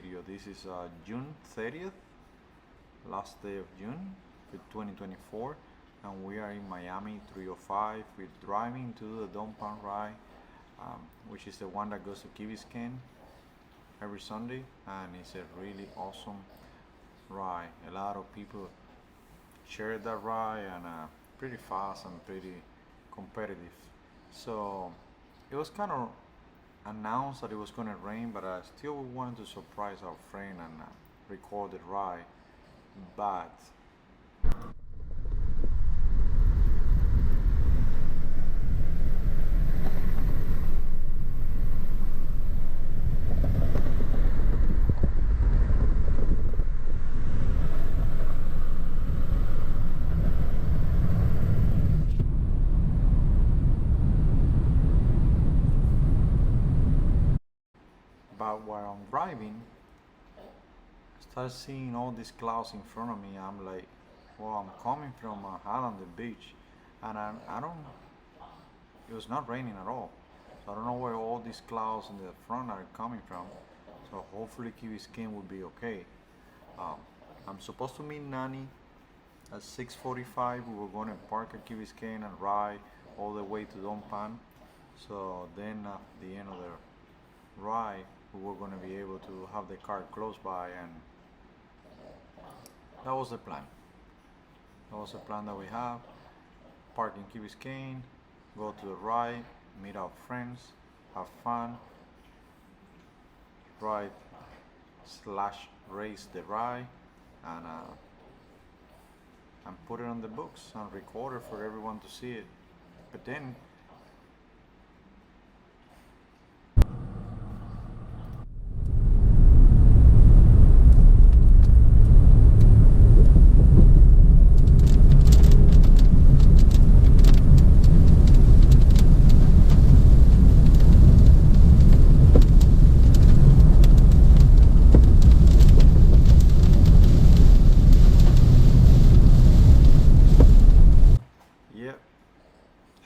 video. This is June 30th, last day of June for 2024, and we are in Miami 305. We're driving to the Downtown Ride, which is the one that goes to Key Biscayne every Sunday, and it's a really awesome ride. A lot of people share that ride, and pretty fast and pretty competitive. So it was kind of announced that it was going to rain, but I still wanted to surprise our friend and record the ride. But while I'm driving, I start seeing all these clouds in front of me. I'm like, well, I'm coming from Highland Beach, and I don't, it was not raining at all. So I don't know where all these clouds in the front are coming from. So hopefully Key Biscayne will be okay. Um, I'm supposed to meet Nani at 6:45. We were going to park at Key Biscayne and ride all the way to Don Pan. So then at the end of the ride, we were going to be able to have the car close by, and that was the plan. That was the plan that we have. Park in Key Biscayne, go to the ride, meet our friends, have fun, ride slash race the ride, and put it on the books and record it for everyone to see it. But then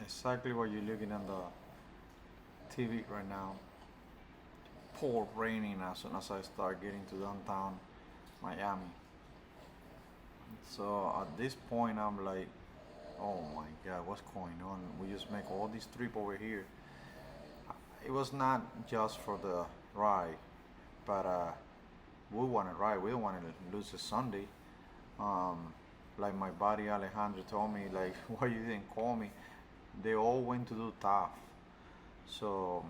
exactly what you're looking on the TV right now. Pour raining as soon as I start getting to downtown Miami. So at this point I'm like, oh my god, what's going on? We just make all this trip over here. It was not just for the ride, but we want to ride. We don't want to lose a Sunday. Like my buddy Alejandro told me, like, why you didn't call me? They all went to do TAF, so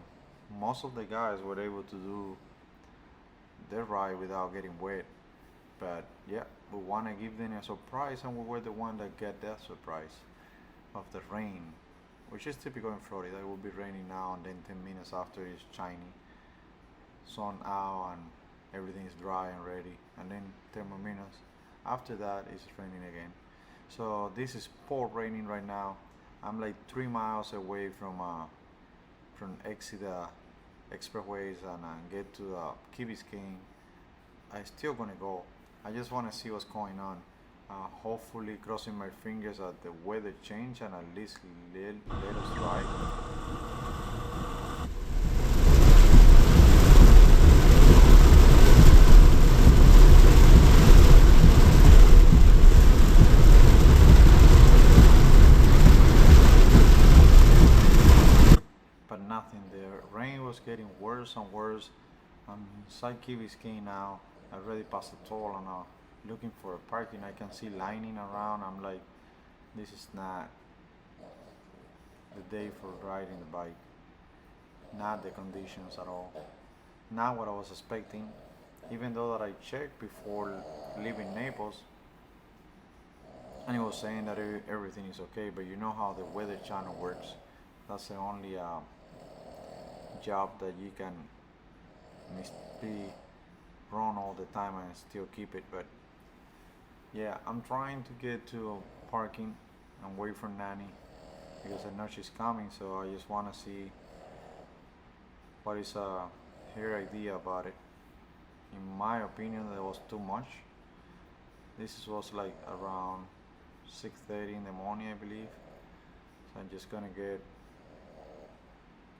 most of the guys were able to do their ride without getting wet. But yeah, we want to give them a surprise, and we were the one that get that surprise of the rain, which is typical in Florida. It will be raining now, and then 10 minutes after it's shiny, sun out, and everything is dry and ready, and then 10 more minutes after that it's raining again. So this is pour raining right now. I'm like 3 miles away from exit expressways and get to Key Biscayne. I still gonna go. I just want to see what's going on. Hopefully, crossing my fingers that the weather change and at least let us ride. Nothing. The rain was getting worse and worse. I'm inside Key Biscayne now. I already passed the toll, and looking for a parking. I can see lining around. I'm like, this is not the day for riding the bike. Not the conditions at all. Not what I was expecting. Even though that I checked before leaving Naples, and it was saying that everything is okay. But you know how the Weather Channel works. That's the only job that you can be wrong all the time and still keep it. But yeah, I'm trying to get to parking and wait for Nani because I know she's coming, so I just want to see what is her idea about it. In my opinion, that was too much. This was like around 6:30 in the morning, I believe. So I'm just gonna get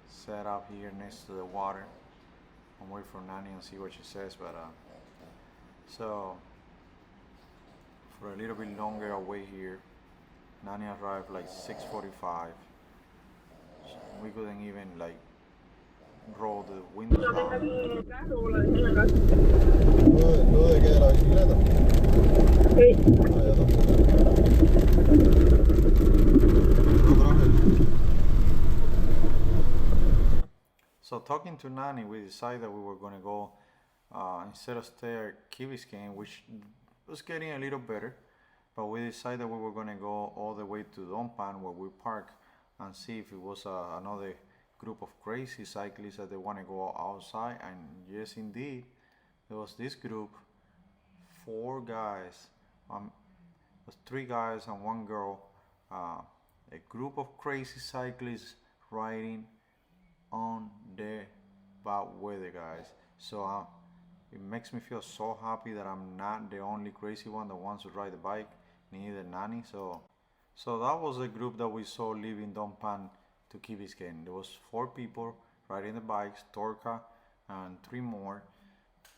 set up here next to the water I'm waiting for Nani and see what she says. But so for a little bit longer away here, Nani arrived like 6:45. We couldn't even like roll the windows down. ¿Lo de qué? ¿De la bicicleta? Sí. Ah, ya tampoco. So talking to Nani, we decided that we were going to go, instead of stay at Key Biscayne, which was getting a little better, but we decided we were going to go all the way to Dompan where we park and see if it was another group of crazy cyclists that they want to go outside. And yes, indeed, there was this group, 4 guys, it was 3 guys and 1 girl, a group of crazy cyclists riding on the bad weather, guys. So it makes me feel so happy that I'm not the only crazy one that wants to ride the bike, neither Nani. So that was the group that we saw leaving Dompan to Key Biscayne. There was 4 people riding the bikes, Torca and 3 more.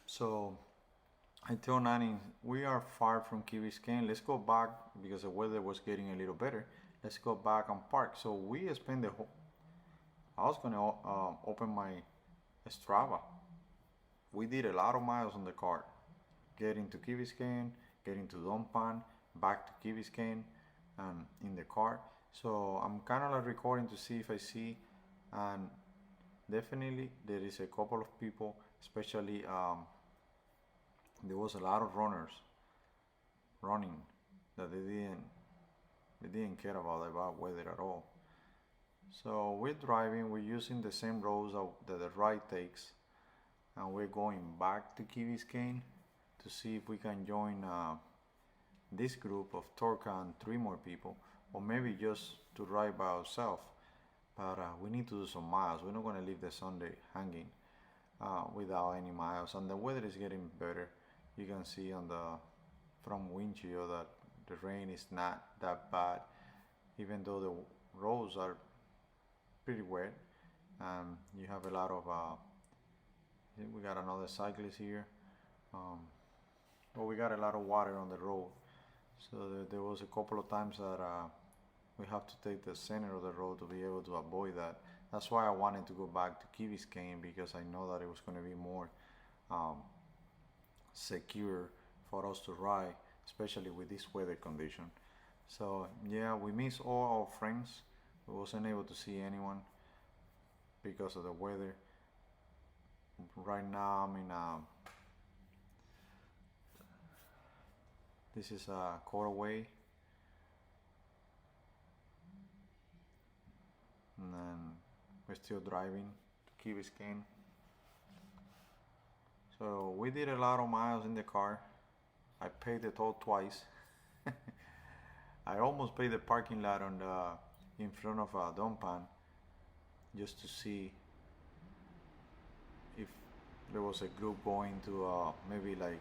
So I told Nani, we are far from Key Biscayne, let's go back, because the weather was getting a little better. Let's go back and park. So we spent the whole, I was gonna open my Strava. We did a lot of miles on the car, getting to Key Biscayne, getting to Dompan, back to Key Biscayne, in the car. So I'm kind of like recording to see if I see, and definitely there is a couple of people, especially there was a lot of runners running that they didn't care about the bad weather at all. So we're driving, we're using the same roads that the ride takes, and we're going back to Key Biscayne to see if we can join this group of Torca and 3 more people, or maybe just to ride by ourselves. But we need to do some miles. We're not going to leave the Sunday hanging without any miles, and the weather is getting better. You can see on the front windshield that the rain is not that bad, even though the roads are pretty wet. You have a lot of I think we got another cyclist here, but we got a lot of water on the road, so there was a couple of times that we have to take the center of the road to be able to avoid that. That's why I wanted to go back to Key Biscayne, because I know that it was going to be more secure for us to ride, especially with this weather condition. So yeah, we miss all our friends. We wasn't able to see anyone because of the weather. Right now I'm in this is Coraway, and then we're still driving to Key Biscayne. So we did a lot of miles in the car. I paid the toll twice. I almost paid the parking lot on the in front of Dompan, just to see if there was a group going to maybe like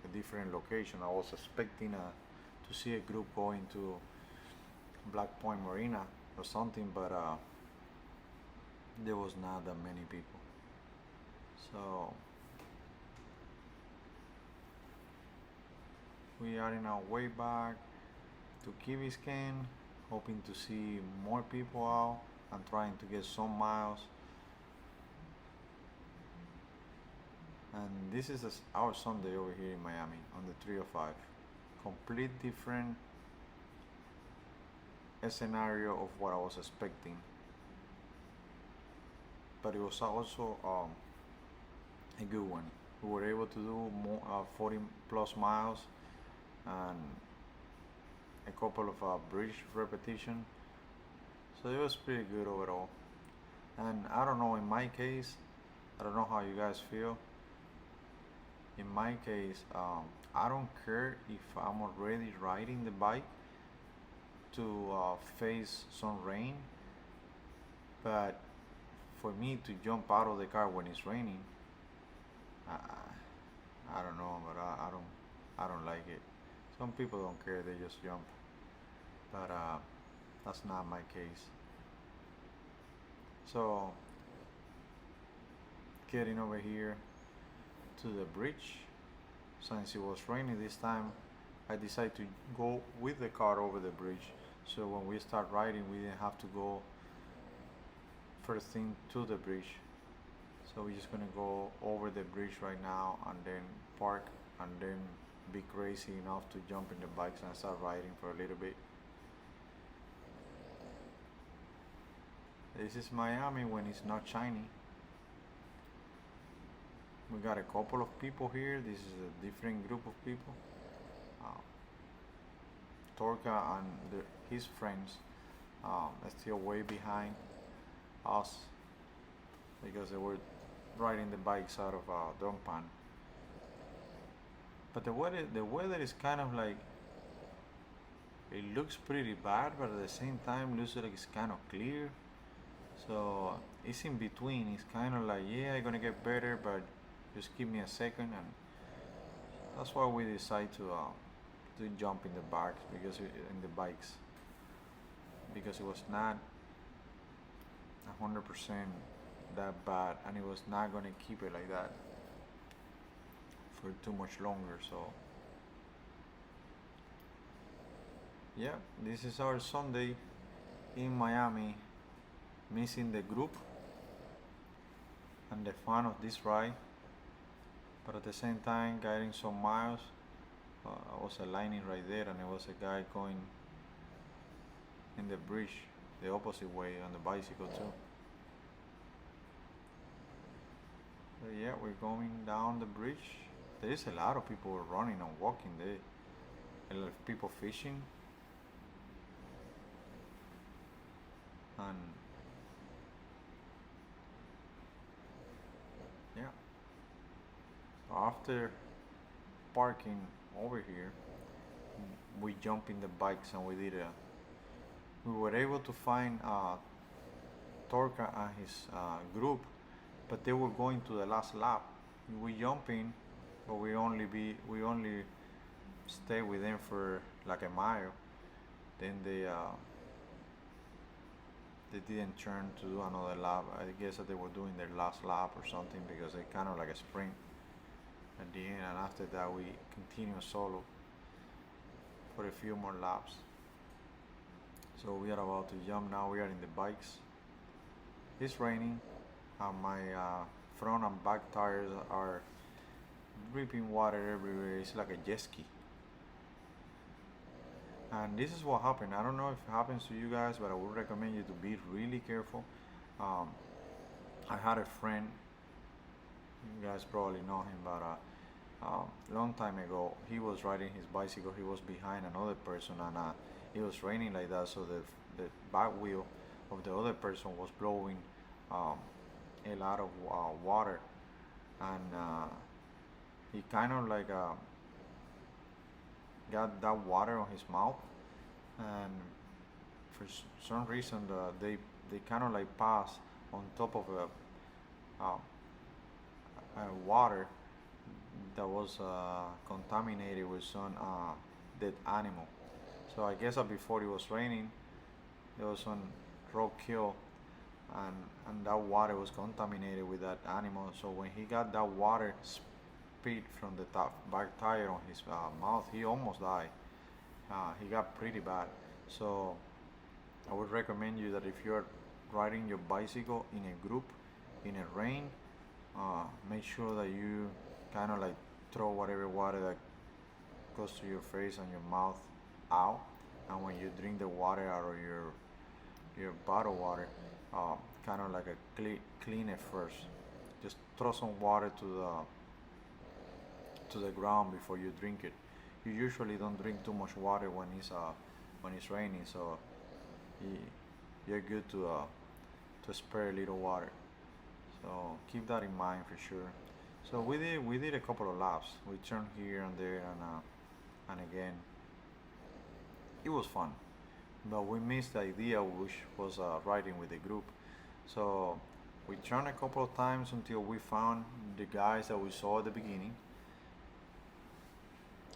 a different location. I was expecting to see a group going to Black Point Marina or something, but there was not that many people. So we are in our way back to Key Biscayne, hoping to see more people out and trying to get some miles. And this is our Sunday over here in Miami on the 305. Complete different scenario of what I was expecting, but it was also a good one. We were able to do more 40 plus miles and a couple of bridge repetition, so it was pretty good overall. And I don't know, in my case, I don't know how you guys feel. In my case, I don't care if I'm already riding the bike to face some rain, but for me to jump out of the car when it's raining, I don't know, but I don't like it. Some people don't care, they just jump, but that's not my case. So getting over here to the bridge. Since it was raining this time, I decided to go with the car over the bridge. So when we start riding, we didn't have to go first thing to the bridge. So we're just gonna go over the bridge right now and then park and then be crazy enough to jump in the bikes and start riding for a little bit. This is Miami when it's not shiny. We got a couple of people here. This is a different group of people. Torca and his friends are still way behind us because they were riding the bikes out of Dompan. But the weather is kind of like, it looks pretty bad, but at the same time looks like it's kind of clear. So it's in between. It's kind of like, yeah, it's gonna get better, but just give me a second, and that's why we decide to jump in the bikes because it was not 100% that bad, and it was not gonna keep it like that for too much longer. So yeah, this is our Sunday in Miami, missing the group and the fun of this ride, but at the same time getting some miles. I was aligning right there, and there was a guy going in the bridge the opposite way on the bicycle too. So yeah, we're going down the bridge. There is a lot of people running and walking there. A lot of people fishing. And yeah, so after parking over here, we jump in the bikes and we were able to find Torca and his group, but they were going to the last lap. We jump in, but we only stay with them for like a mile. Then they didn't turn to do another lap. I guess that they were doing their last lap or something, because they kind of like a sprint at the end, and after that we continue solo for a few more laps. So we are about to jump now. We are in the bikes. It's raining. My front and back tires are dripping water everywhere. It's like a jet ski. And this is what happened. I don't know if it happens to you guys, but I would recommend you to be really careful. I had a friend, you guys probably know him, but long time ago, he was riding his bicycle. He was behind another person, and it was raining like that, so the back wheel of the other person was blowing a lot of water, and he kind of like got that water on his mouth, and for some reason they kind of like passed on top of a water that was contaminated with some dead animal. So I guess that before it was raining, there was some roadkill, and that water was contaminated with that animal. So when he got that water spit from the back tire on his mouth, he almost died. He got pretty bad. So I would recommend you that if you're riding your bicycle in a group in a rain, make sure that you kind of like throw whatever water that goes to your face and your mouth out, and when you drink the water out of your bottled water, kind of like a clean it first. Just throw some water to the ground before you drink it. You usually don't drink too much water when it's raining, so you're good to spare a little water. So keep that in mind for sure. So we did a couple of laps. We turned here and there, and again, it was fun. But we missed the idea, which was riding with the group. So we turned a couple of times until we found the guys that we saw at the beginning.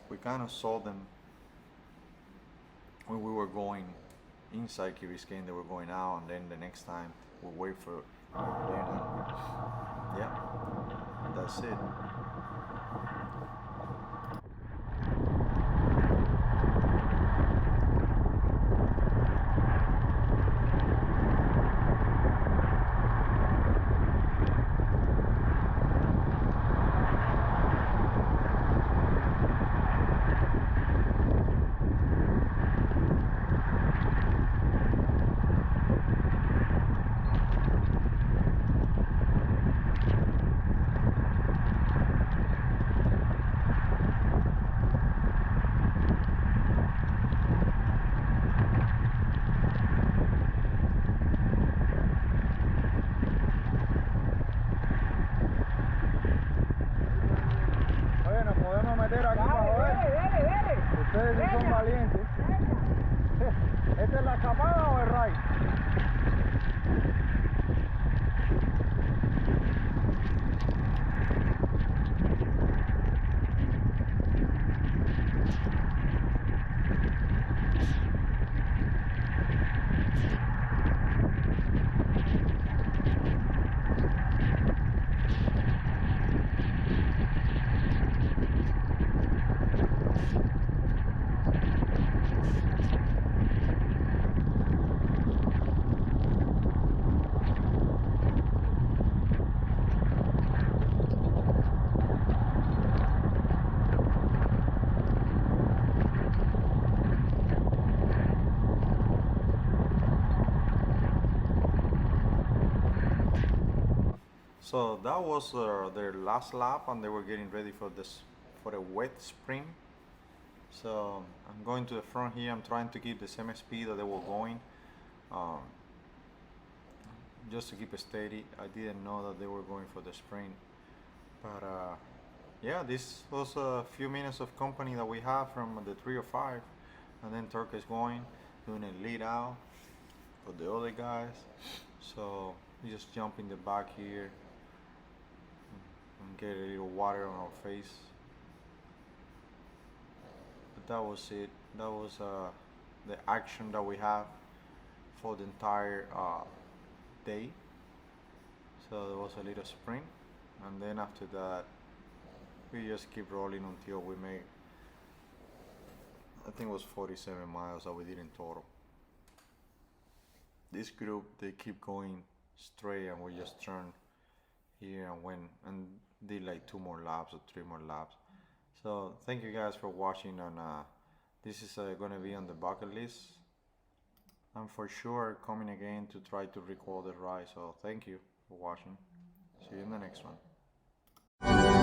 We kind of saw them when we were going inside Key Biscayne. They were going out, and then the next time we wait for them. yeah, that's it. Oye, nos podemos meter aquí para joder. Ustedes sí son valientes. ¿Esta es la escapada o el ride? So that was their last lap, and they were getting ready for this for a wet sprint. So I'm going to the front here. I'm trying to keep the same speed that they were going, um, just to keep it steady. I didn't know that they were going for the sprint, but yeah, this was a few minutes of company that we have from the 305, and then Turk is going doing a lead out for the other guys. So we just jump in the back here and get a little water on our face. But that was it. That was the action that we have for the entire day. So there was a little sprint, and then after that we just keep rolling until we make, I think it was 47 miles that we did in total. This group, they keep going straight, and we just turn here and went and did like 2 more laps or 3 more laps. So thank you guys for watching, and this is gonna be on the bucket list. I'm for sure coming again to try to record the ride. So thank you for watching. See you in the next one.